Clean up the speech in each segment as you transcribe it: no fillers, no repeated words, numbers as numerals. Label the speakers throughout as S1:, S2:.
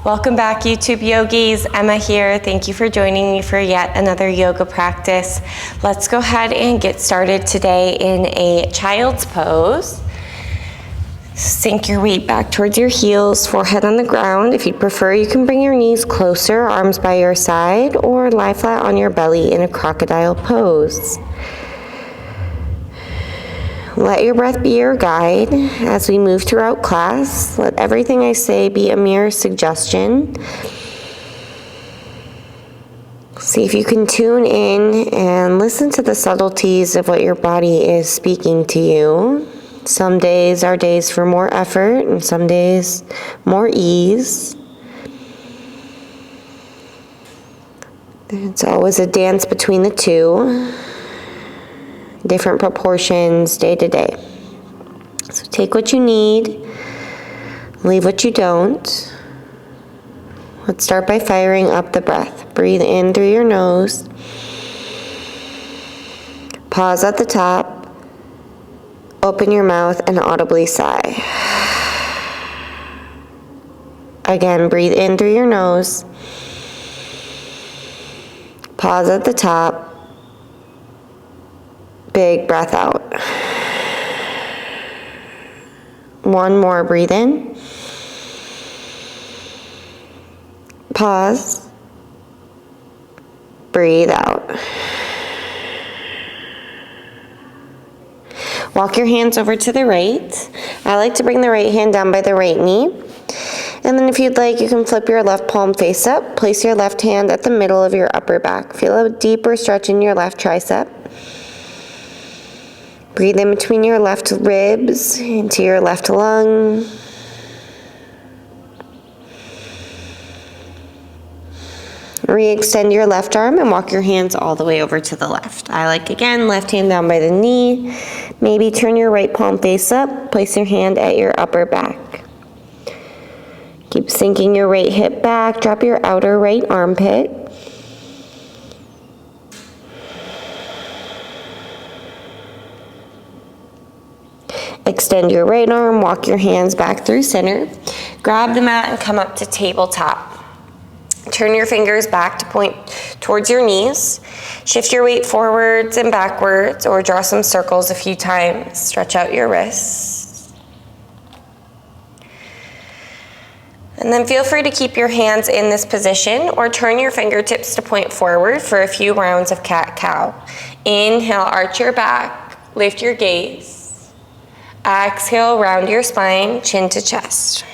S1: Welcome back, YouTube yogis. Emma here. Thank you for joining me for yet another yoga practice. Let's go ahead and get started today in a child's pose. Sink your weight back towards your heels, forehead on the ground. If you prefer, you can bring your knees closer, arms by your side, or lie flat on your belly in a crocodile pose. Let your breath be your guide as we move throughout class. Let everything I say be a mere suggestion. See if you can tune in and listen to the subtleties of what your body is speaking to you. Some days are days for more effort, and some days more ease. It's always a dance between the two. Different proportions day to day. So take what you need, leave what you don't. Let's start by firing up the breath. Breathe in through your nose. Pause at the top. Open your mouth and audibly sigh. Again, breathe in through your nose. Pause at the top. Big breath out. One more, breathe in. Pause. Breathe out. Walk your hands over to the right. I like to bring the right hand down by the right knee. And then if you'd like, you can flip your left palm face up. Place your left hand at the middle of your upper back. Feel a deeper stretch in your left tricep. Breathe in between your left ribs, into your left lung. Re-extend your left arm and walk your hands all the way over to the left. I like, again, left hand down by the knee. Maybe turn your right palm face up. Place your hand at your upper back. Keep sinking your right hip back. Drop your outer right armpit. Extend your right arm, walk your hands back through center. Grab the mat and come up to tabletop. Turn your fingers back to point towards your knees. Shift your weight forwards and backwards, or draw some circles a few times. Stretch out your wrists. And then feel free to keep your hands in this position, or turn your fingertips to point forward for a few rounds of cat-cow. Inhale, arch your back, lift your gaze. Exhale, round your spine, chin to chest.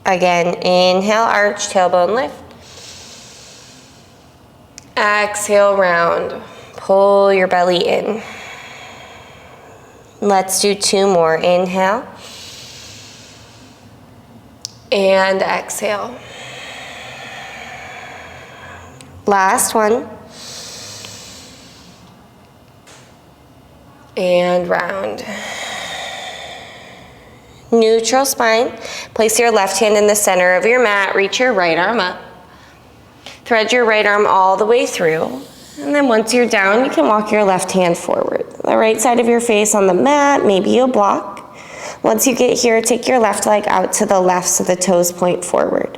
S1: Again, inhale, arch, tailbone lift. Exhale, round. Pull your belly in. Let's do two more. Inhale. And exhale. Last one. And round. Neutral spine. Place your left hand in the center of your mat. Reach your right arm up. Thread your right arm all the way through. And then once you're down, you can walk your left hand forward. The right side of your face on the mat, maybe you'll block. Once you get here, take your left leg out to the left so the toes point forward.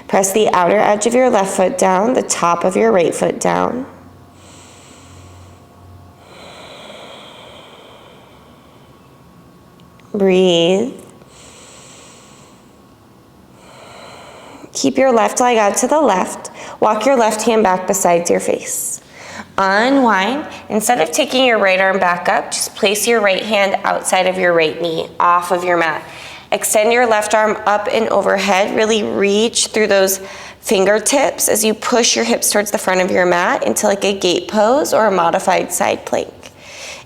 S1: Press the outer edge of your left foot down, the top of your right foot down. Breathe. Keep your left leg out to the left. Walk your left hand back beside your face. Unwind. Instead of taking your right arm back up, just place your right hand outside of your right knee, off of your mat. Extend your left arm up and overhead. Really reach through those fingertips as you push your hips towards the front of your mat into like a gate pose or a modified side plank.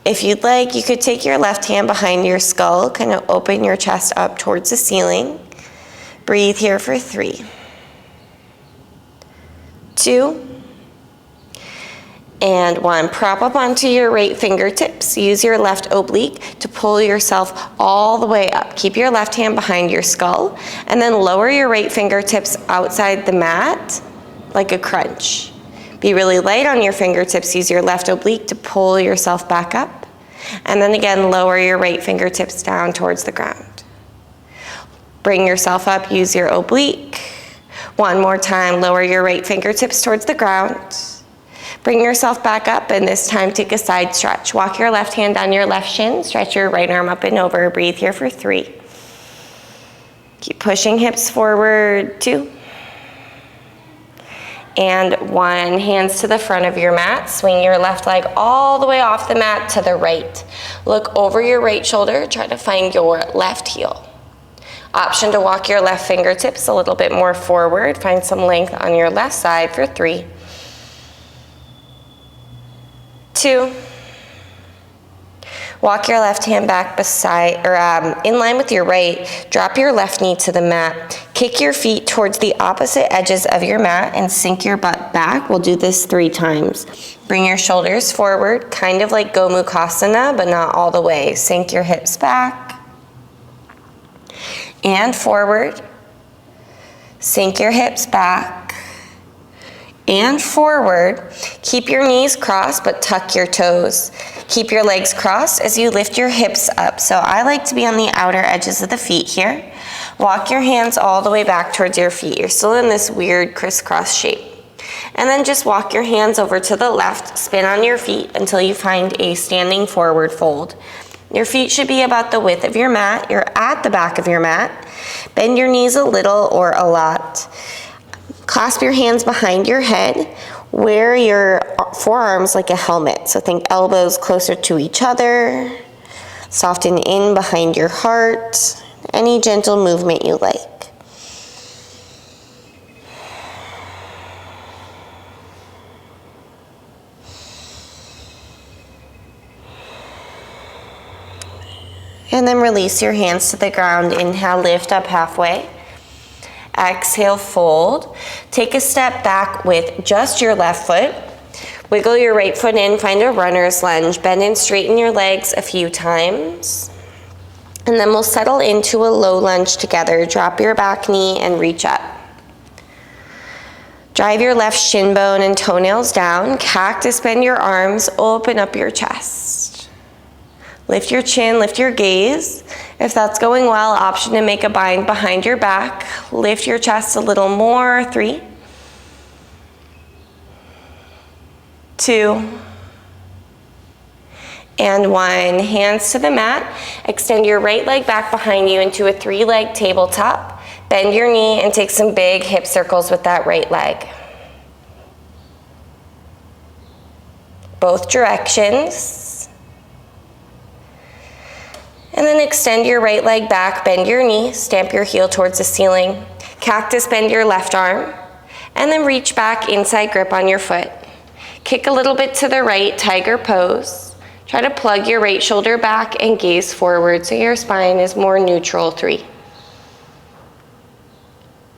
S1: If you'd like, you could take your left hand behind your skull, kind of open your chest up towards the ceiling. Breathe here for 3, 2, and 1. Prop up onto your right fingertips. Use your left oblique to pull yourself all the way up. Keep your left hand behind your skull, and then lower your right fingertips outside the mat like a crunch. Be really light on your fingertips. Use your left oblique to pull yourself back up. And then again, lower your right fingertips down towards the ground. Bring yourself up, use your oblique. One more time, lower your right fingertips towards the ground. Bring yourself back up, and this time take a side stretch. Walk your left hand on your left shin, stretch your right arm up and over. Breathe here for 3. Keep pushing hips forward, 2. And 1, hands to the front of your mat. Swing your left leg all the way off the mat to the right. Look over your right shoulder, try to find your left heel. Option to walk your left fingertips a little bit more forward. Find some length on your left side for 3. 2. Walk your left hand back beside, or in line with your right. Drop your left knee to the mat. Kick your feet towards the opposite edges of your mat and sink your butt back. We'll do this 3 times. Bring your shoulders forward, kind of like Gomukhasana, but not all the way. Sink your hips back and forward. Sink your hips back and forward. Keep your knees crossed, but tuck your toes. Keep your legs crossed as you lift your hips up. So I like to be on the outer edges of the feet here. Walk your hands all the way back towards your feet. You're still in this weird crisscross shape. And then just walk your hands over to the left, spin on your feet until you find a standing forward fold. Your feet should be about the width of your mat. You're at the back of your mat. Bend your knees a little or a lot. Clasp your hands behind your head. Wear your forearms like a helmet. So think elbows closer to each other. Soften in behind your heart. Any gentle movement you like. And then release your hands to the ground. Inhale, lift up halfway. Exhale, fold. Take a step back with just your left foot. Wiggle your right foot in, find a runner's lunge. Bend and straighten your legs a few times. And then we'll settle into a low lunge together. Drop your back knee and reach up. Drive your left shin bone and toenails down. Cactus, bend your arms, open up your chest. Lift your chin, lift your gaze. If that's going well, option to make a bind behind your back. Lift your chest a little more. 3, 2, and 1. Hands to the mat. Extend your right leg back behind you into a 3-leg tabletop. Bend your knee and take some big hip circles with that right leg. Both directions. And then extend your right leg back, bend your knee, stamp your heel towards the ceiling. Cactus, bend your left arm, and then reach back, inside grip on your foot. Kick a little bit to the right, tiger pose. Try to plug your right shoulder back and gaze forward so your spine is more neutral. 3,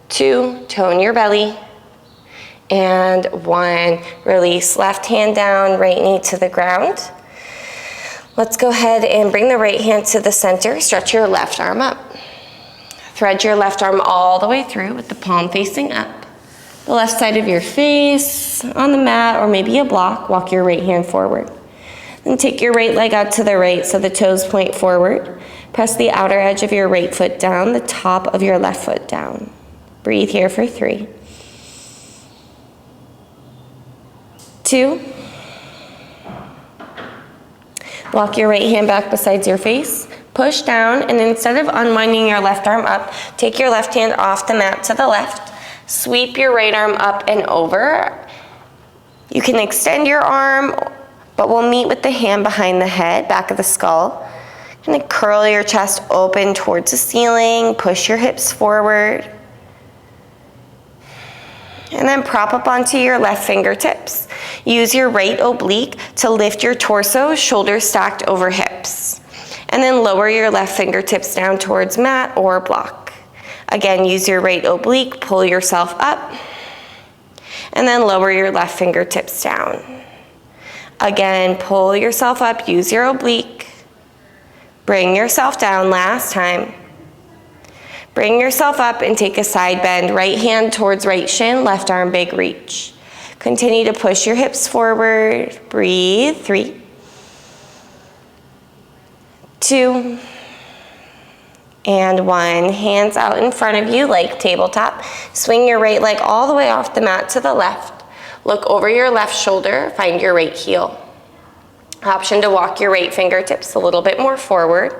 S1: 2, tone your belly. And 1, release left hand down, right knee to the ground. Let's go ahead and bring the right hand to the center. Stretch your left arm up. Thread your left arm all the way through with the palm facing up. The left side of your face on the mat or maybe a block. Walk your right hand forward. Then take your right leg out to the right so the toes point forward. Press the outer edge of your right foot down, the top of your left foot down. Breathe here for 3, 2. Walk your right hand back beside your face. Push down, and instead of unwinding your left arm up, take your left hand off the mat to the left. Sweep your right arm up and over. You can extend your arm, but we'll meet with the hand behind the head, back of the skull. And then curl your chest open towards the ceiling. Push your hips forward. And then prop up onto your left fingertips. Use your right oblique to lift your torso, shoulders stacked over hips. And then lower your left fingertips down towards mat or block. Again, use your right oblique, pull yourself up. And then lower your left fingertips down. Again, pull yourself up, use your oblique. Bring yourself down, last time. Bring yourself up and take a side bend. Right hand towards right shin, left arm big reach. Continue to push your hips forward. Breathe. 3, 2, And 1. Hands out in front of you like tabletop. Swing your right leg all the way off the mat to the left. Look over your left shoulder, find your right heel. Option to walk your right fingertips a little bit more forward.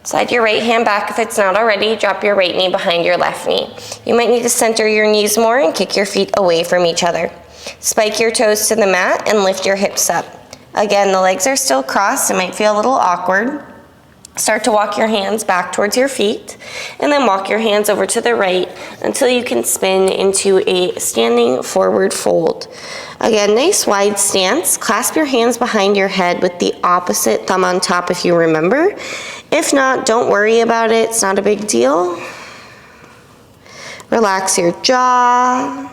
S1: Slide your right hand back if it's not already. Drop your right knee behind your left knee. You might need to center your knees more and kick your feet away from each other. Spike your toes to the mat and lift your hips up. Again, the legs are still crossed. It might feel a little awkward. Start to walk your hands back towards your feet and then walk your hands over to the right until you can spin into a standing forward fold. Again, nice wide stance. Clasp your hands behind your head with the opposite thumb on top if you remember. If not, don't worry about it. It's not a big deal. Relax your jaw.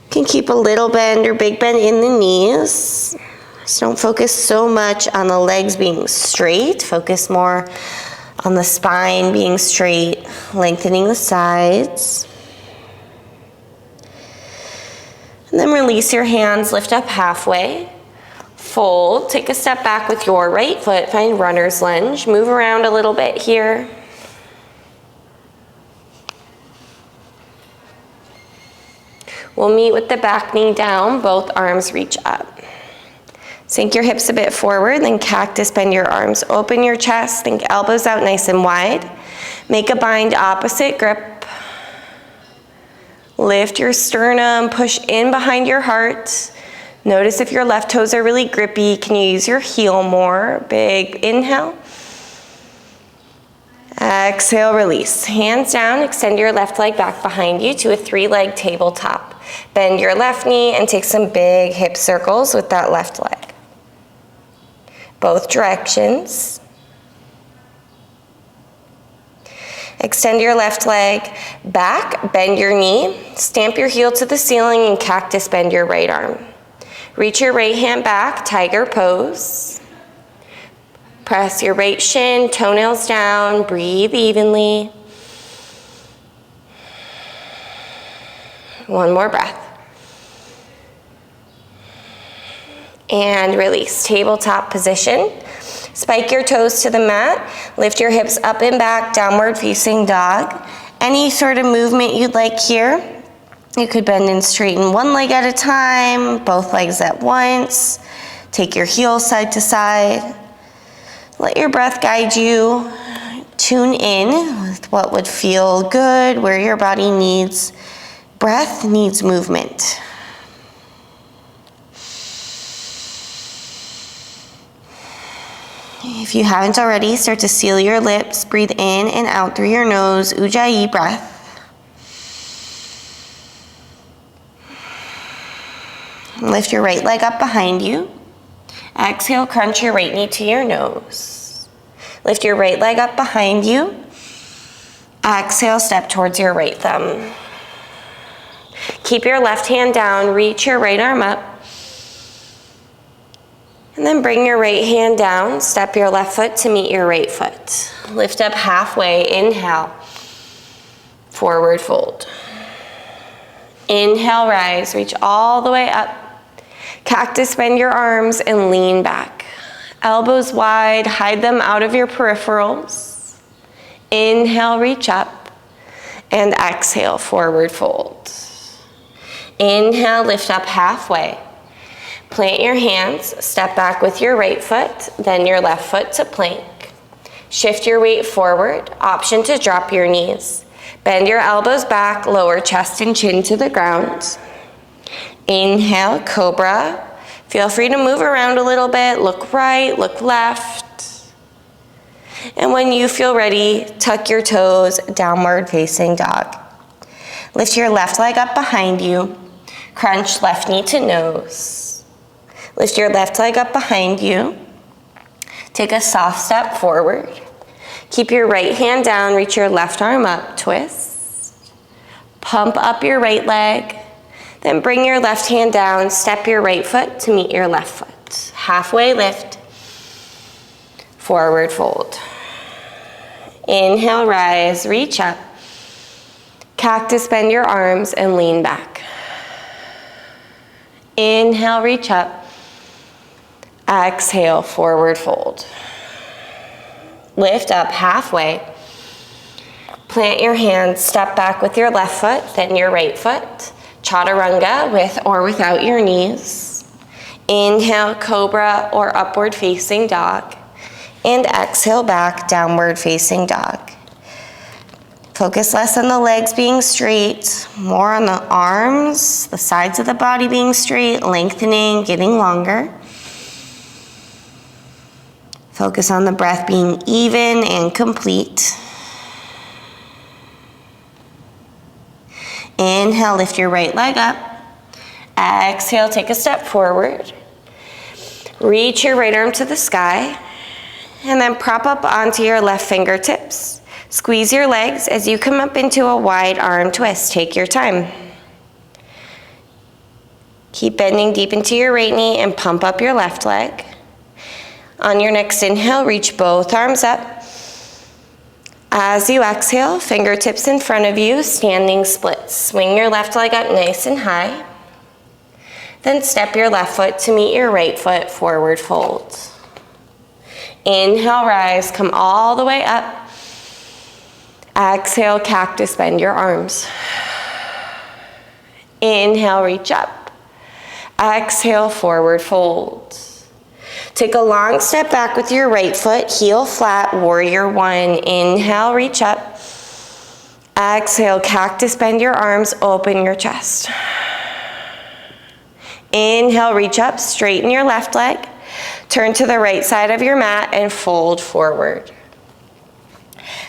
S1: You can keep a little bend or big bend in the knees. Just don't focus so much on the legs being straight. Focus more on the spine being straight, lengthening the sides. And then release your hands, lift up halfway. Fold, take a step back with your right foot, find runner's lunge. Move around a little bit here. We'll meet with the back knee down, both arms reach up. Sink your hips a bit forward, then cactus, bend your arms. Open your chest, think elbows out nice and wide. Make a bind opposite grip. Lift your sternum, push in behind your heart. Notice if your left toes are really grippy, can you use your heel more? Big inhale. Exhale, release. Hands down, extend your left leg back behind you to a 3-leg tabletop. Bend your left knee and take some big hip circles with that left leg. Both directions. Extend your left leg back, bend your knee, stamp your heel to the ceiling and cactus bend your right arm. Reach your right hand back, tiger pose. Press your right shin, toenails down, breathe evenly. One more breath. And release, tabletop position. Spike your toes to the mat, lift your hips up and back, downward facing dog. Any sort of movement you'd like here. You could bend and straighten one leg at a time, both legs at once. Take your heels side to side. Let your breath guide you. Tune in with what would feel good, where your body needs breath, needs movement. If you haven't already, start to seal your lips, breathe in and out through your nose, Ujjayi breath. Lift your right leg up behind you. Exhale, crunch your right knee to your nose. Lift your right leg up behind you. Exhale, step towards your right thumb. Keep your left hand down, reach your right arm up. And then bring your right hand down, step your left foot to meet your right foot. Lift up halfway, inhale, forward fold. Inhale, rise, reach all the way up. Cactus, bend your arms and lean back. Elbows wide, hide them out of your peripherals. Inhale, reach up. And exhale, forward fold. Inhale, lift up halfway. Plant your hands, step back with your right foot, then your left foot to plank. Shift your weight forward, option to drop your knees. Bend your elbows back, lower chest and chin to the ground. Inhale, cobra. Feel free to move around a little bit, look right, look left. And when you feel ready, tuck your toes, downward facing dog. Lift your left leg up behind you, crunch left knee to nose. Lift your left leg up behind you. Take a soft step forward. Keep your right hand down, reach your left arm up, twist. Pump up your right leg. Then bring your left hand down, step your right foot to meet your left foot. Halfway lift, forward fold. Inhale, rise, reach up. Cactus, bend your arms and lean back. Inhale, reach up. Exhale, forward fold. Lift up halfway. Plant your hands, step back with your left foot, then your right foot. Chaturanga with or without your knees. Inhale, cobra or upward facing dog. And exhale back, downward facing dog. Focus less on the legs being straight, more on the arms, the sides of the body being straight, lengthening, getting longer. Focus on the breath being even and complete. Inhale, lift your right leg up. Exhale, take a step forward. Reach your right arm to the sky. And then prop up onto your left fingertips. Squeeze your legs as you come up into a wide arm twist. Take your time. Keep bending deep into your right knee and pump up your left leg. On your next inhale, reach both arms up. As you exhale, fingertips in front of you, standing splits. Swing your left leg up nice and high. Then step your left foot to meet your right foot, forward fold. Inhale, rise, come all the way up. Exhale, cactus, bend your arms. Inhale, reach up. Exhale, forward fold. Take a long step back with your right foot, heel flat, warrior one. Inhale, reach up. Exhale, cactus, bend your arms, open your chest. Inhale, reach up, straighten your left leg. Turn to the right side of your mat and fold forward.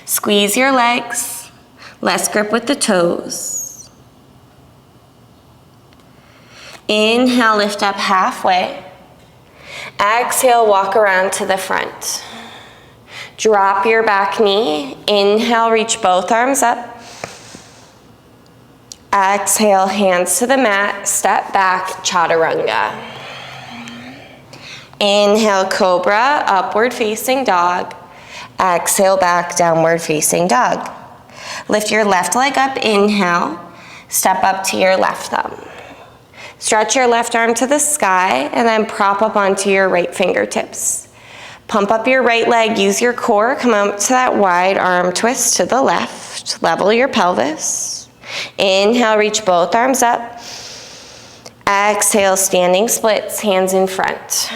S1: Squeeze your legs, less grip with the toes. Inhale, lift up halfway. Exhale, walk around to the front. Drop your back knee. Inhale, reach both arms up. Exhale, hands to the mat, step back, chaturanga. Inhale, cobra, upward facing dog. Exhale, back, downward facing dog. Lift your left leg up, inhale. Step up to your left thumb. Stretch your left arm to the sky and then prop up onto your right fingertips. Pump up your right leg, use your core, come up to that wide arm twist to the left. Level your pelvis. Inhale, reach both arms up. Exhale, standing splits, hands in front.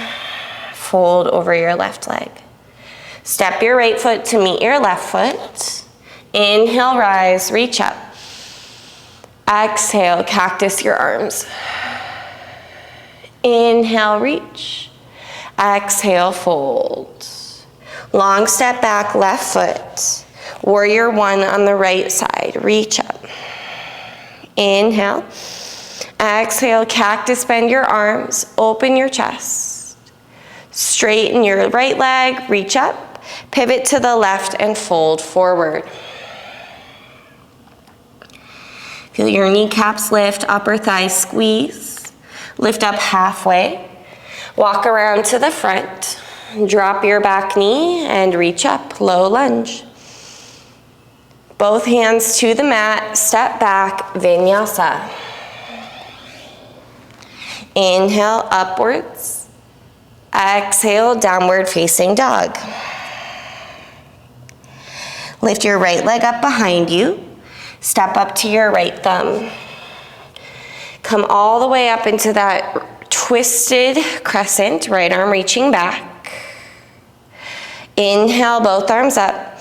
S1: Fold over your left leg. Step your right foot to meet your left foot. Inhale, rise, reach up. Exhale, cactus your arms. Inhale, reach. Exhale, fold. Long step back, left foot. Warrior one on the right side, reach up. Inhale. Exhale, cactus, bend your arms, open your chest. Straighten your right leg, reach up. Pivot to the left and fold forward. Feel your kneecaps lift, upper thighs squeeze. Lift up halfway. Walk around to the front. Drop your back knee and reach up, low lunge. Both hands to the mat, step back, Vinyasa. Inhale, upwards. Exhale, downward facing dog. Lift your right leg up behind you. Step up to your right thumb. Come all the way up into that twisted crescent, right arm reaching back. Inhale, both arms up.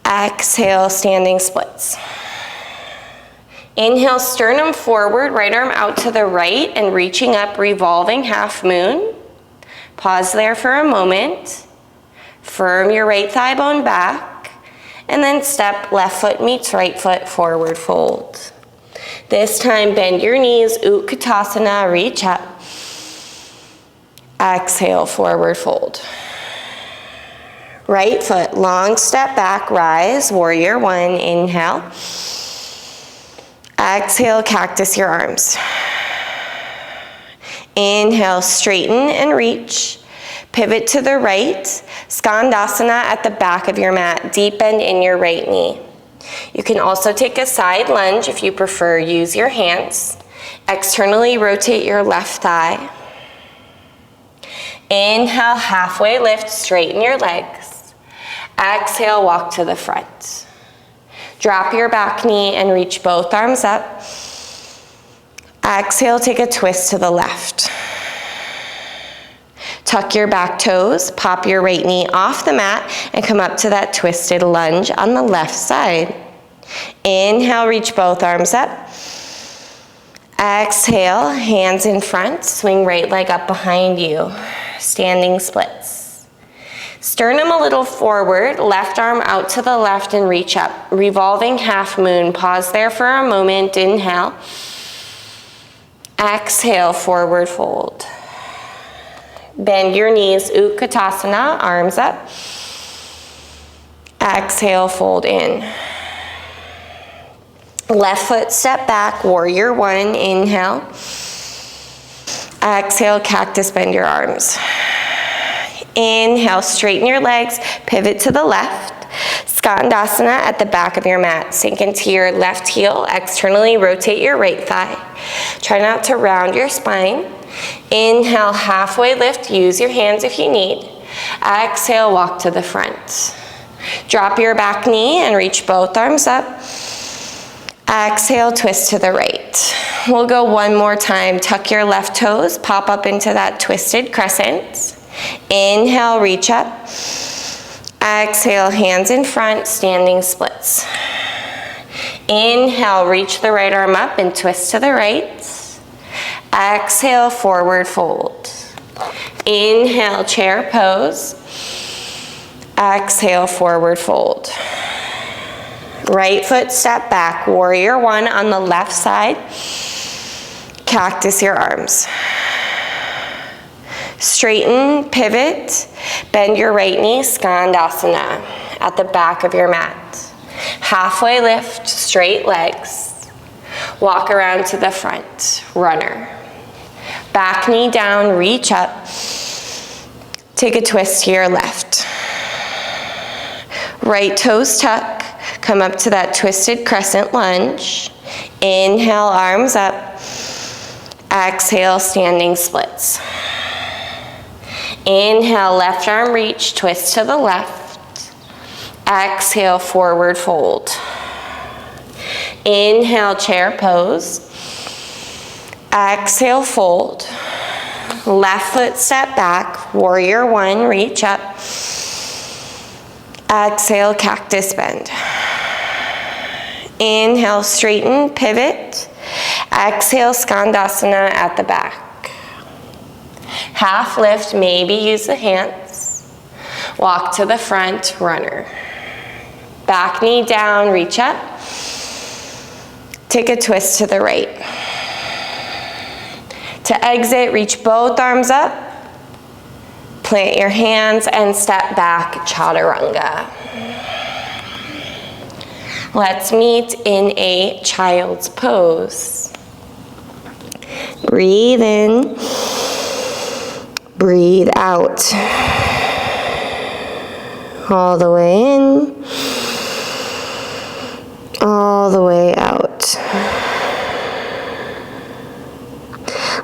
S1: Exhale, standing splits. Inhale, sternum forward, right arm out to the right and reaching up, revolving half moon. Pause there for a moment. Firm your right thigh bone back, and then step left foot meets right foot, forward fold. This time, bend your knees, Utkatasana, reach up. Exhale, forward fold. Right foot, long step back, rise, warrior one, inhale. Exhale, cactus your arms. Inhale, straighten and reach. Pivot to the right, Skandasana at the back of your mat, deep bend in your right knee. You can also take a side lunge if you prefer, use your hands. Externally rotate your left thigh. Inhale, halfway lift, straighten your legs. Exhale, walk to the front. Drop your back knee and reach both arms up. Exhale, take a twist to the left. Tuck your back toes, pop your right knee off the mat, and come up to that twisted lunge on the left side. Inhale, reach both arms up. Exhale, hands in front, swing right leg up behind you. Standing splits. Sternum a little forward, left arm out to the left and reach up. Revolving half moon, pause there for a moment, inhale. Exhale, forward fold. Bend your knees, Utkatasana, arms up. Exhale, fold in. Left foot step back, warrior one, inhale. Exhale, cactus, bend your arms. Inhale, straighten your legs, pivot to the left. Skandasana at the back of your mat. Sink into your left heel, externally rotate your right thigh. Try not to round your spine. Inhale, halfway lift, use your hands if you need. Exhale, walk to the front. Drop your back knee and reach both arms up. Exhale, twist to the right. We'll go one more time. Tuck your left toes, pop up into that twisted crescent. Inhale, reach up. Exhale, hands in front, standing splits. Inhale, reach the right arm up and twist to the right. Exhale, forward fold. Inhale, chair pose. Exhale, forward fold. Right foot step back, warrior one on the left side. Cactus your arms. Straighten, pivot, bend your right knee, Skandasana at the back of your mat. Halfway lift, straight legs. Walk around to the front, runner. Back knee down, reach up. Take a twist to your left. Right toes tuck. Come up to that twisted crescent lunge. Inhale, arms up. Exhale, standing splits. Inhale, left arm reach, twist to the left. Exhale, forward fold. Inhale, chair pose. Exhale, fold. Left foot step back, warrior one, reach up. Exhale, cactus bend. Inhale, straighten, pivot. Exhale, Skandasana at the back. Half lift, maybe use the hands. Walk to the front, runner. Back knee down, reach up. Take a twist to the right. To exit, reach both arms up. Plant your hands and step back, chaturanga. Let's meet in a child's pose. Breathe in, breathe out. All the way in, all the way out.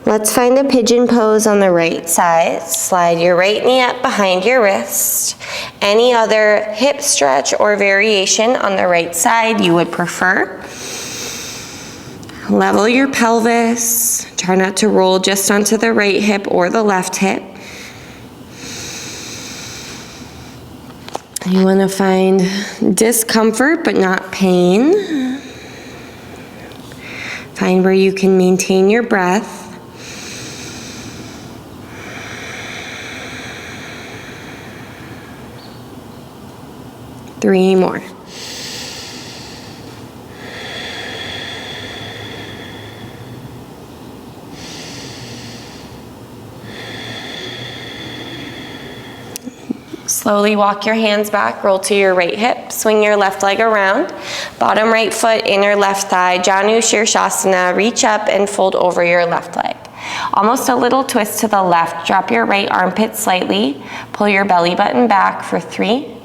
S1: Let's find a pigeon pose on the right side. Slide your right knee up behind your wrist. Any other hip stretch or variation on the right side you would prefer. Level your pelvis. Try not to roll just onto the right hip or the left hip. You want to find discomfort but not pain. Find where you can maintain your breath. Three more. Slowly walk your hands back, roll to your right hip, swing your left leg around, bottom right foot, inner left thigh, Janu Shirshasana, reach up and fold over your left leg. Almost a little twist to the left, drop your right armpit slightly, pull your belly button back for 3,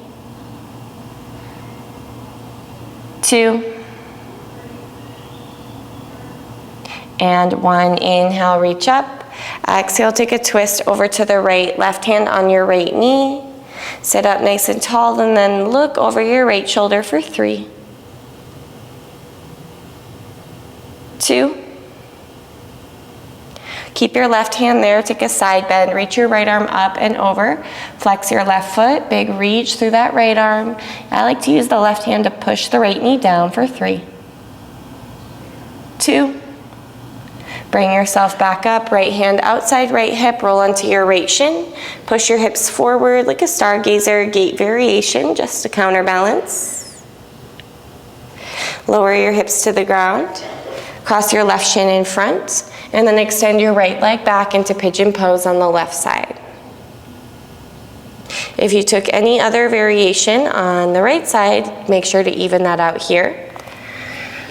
S1: 2, And 1, inhale, reach up. Exhale, take a twist over to the right, left hand on your right knee. Sit up nice and tall, and then look over your right shoulder for 3, 2. Keep your left hand there, take a side bend, reach your right arm up and over, flex your left foot, big reach through that right arm. I like to use the left hand to push the right knee down for 3, 2. Bring yourself back up, right hand outside right hip, roll onto your right shin, push your hips forward like a stargazer, gate variation, just to counterbalance. Lower your hips to the ground, cross your left shin in front, and then extend your right leg back into pigeon pose on the left side. If you took any other variation on the right side, make sure to even that out here.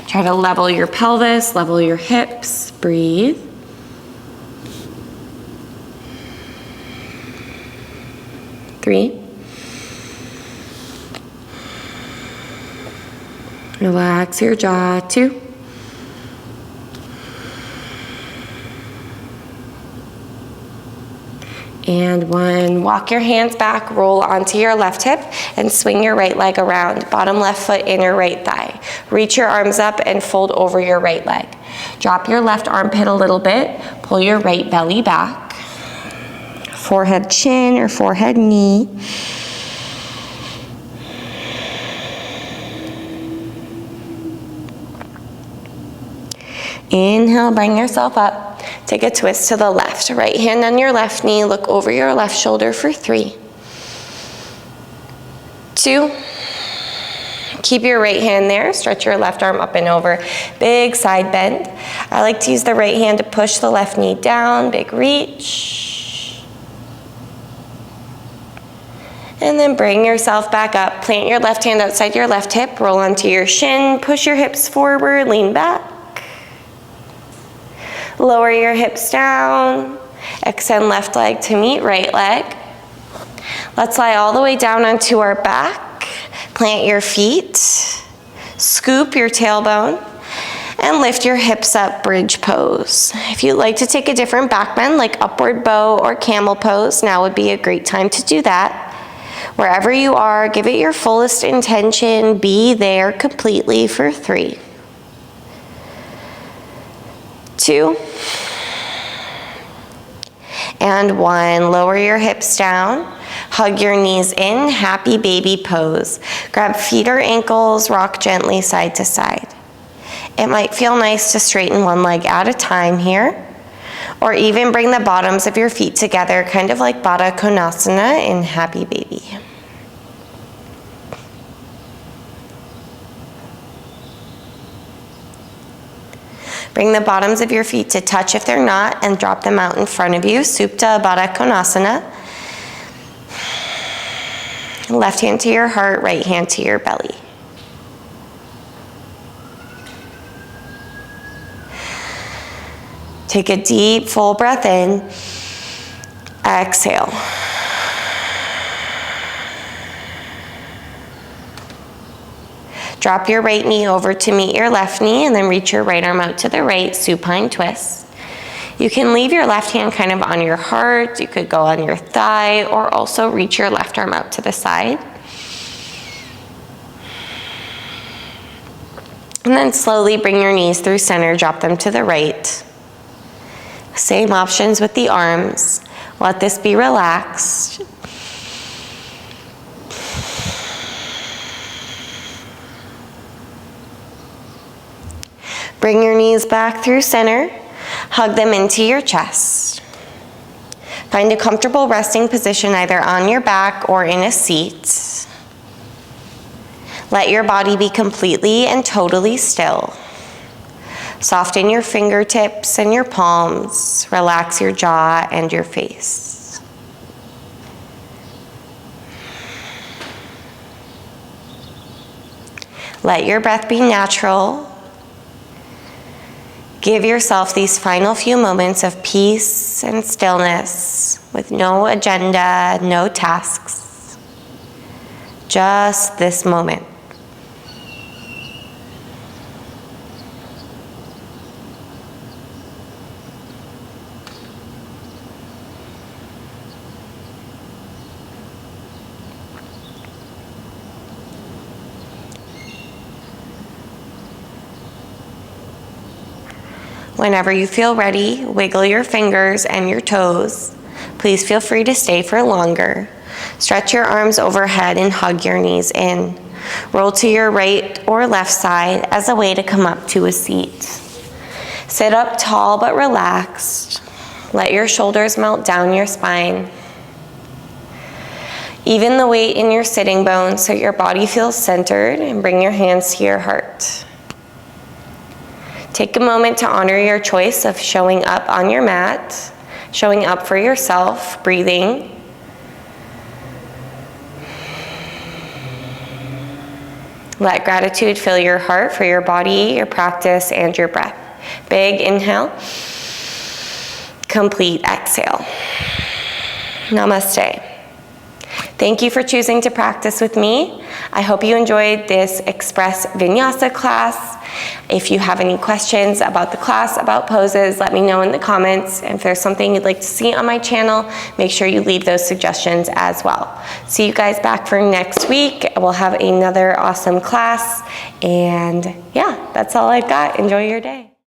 S1: Try to level your pelvis, level your hips, breathe. Three. Relax your jaw, 2. And 1, walk your hands back, roll onto your left hip, and swing your right leg around. Bottom left foot, inner right thigh. Reach your arms up and fold over your right leg. Drop your left armpit a little bit, pull your right belly back. Forehead chin or forehead knee. Inhale, bring yourself up. Take a twist to the left. Right hand on your left knee, look over your left shoulder for 3, 2. Keep your right hand there, stretch your left arm up and over. Big side bend. I like to use the right hand to push the left knee down, big reach. And then bring yourself back up. Plant your left hand outside your left hip, roll onto your shin, push your hips forward, lean back. Lower your hips down, extend left leg to meet right leg. Let's lie all the way down onto our back, plant your feet, scoop your tailbone, and lift your hips up, bridge pose. If you'd like to take a different back bend, like upward bow or camel pose, now would be a great time to do that. Wherever you are, give it your fullest intention, be there completely for 3, 2, and 1. Lower your hips down, hug your knees in, happy baby pose. Grab feet or ankles, rock gently side to side. It might feel nice to straighten one leg at a time here, or even bring the bottoms of your feet together, kind of like Baddha Konasana in happy baby. Bring the bottoms of your feet to touch if they're not, and drop them out in front of you. Supta Baddha Konasana. Left hand to your heart, right hand to your belly. Take a deep, full breath in. Exhale. Drop your right knee over to meet your left knee, and then reach your right arm out to the right, supine twist. You can leave your left hand kind of on your heart. You could go on your thigh, or also reach your left arm out to the side. And then slowly bring your knees through center, drop them to the right. Same options with the arms. Let this be relaxed. Bring your knees back through center. Hug them into your chest. Find a comfortable resting position either on your back or in a seat. Let your body be completely and totally still. Soften your fingertips and your palms. Relax your jaw and your face. Let your breath be natural. Give yourself these final few moments of peace and stillness with no agenda, no tasks. Just this moment. Whenever you feel ready, wiggle your fingers and your toes. Please feel free to stay for longer. Stretch your arms overhead and hug your knees in. Roll to your right or left side as a way to come up to a seat. Sit up tall but relaxed. Let your shoulders melt down your spine. Even the weight in your sitting bones so your body feels centered, and bring your hands to your heart. Take a moment to honor your choice of showing up on your mat, showing up for yourself, breathing. Let gratitude fill your heart for your body, your practice, and your breath. Big inhale. Complete exhale. Namaste. Thank you for choosing to practice with me. I hope you enjoyed this Express Vinyasa class. If you have any questions about the class, about poses, let me know in the comments. And if there's something you'd like to see on my channel, make sure you leave those suggestions as well. See you guys back for next week. We'll have another awesome class. And yeah, that's all I've got. Enjoy your day.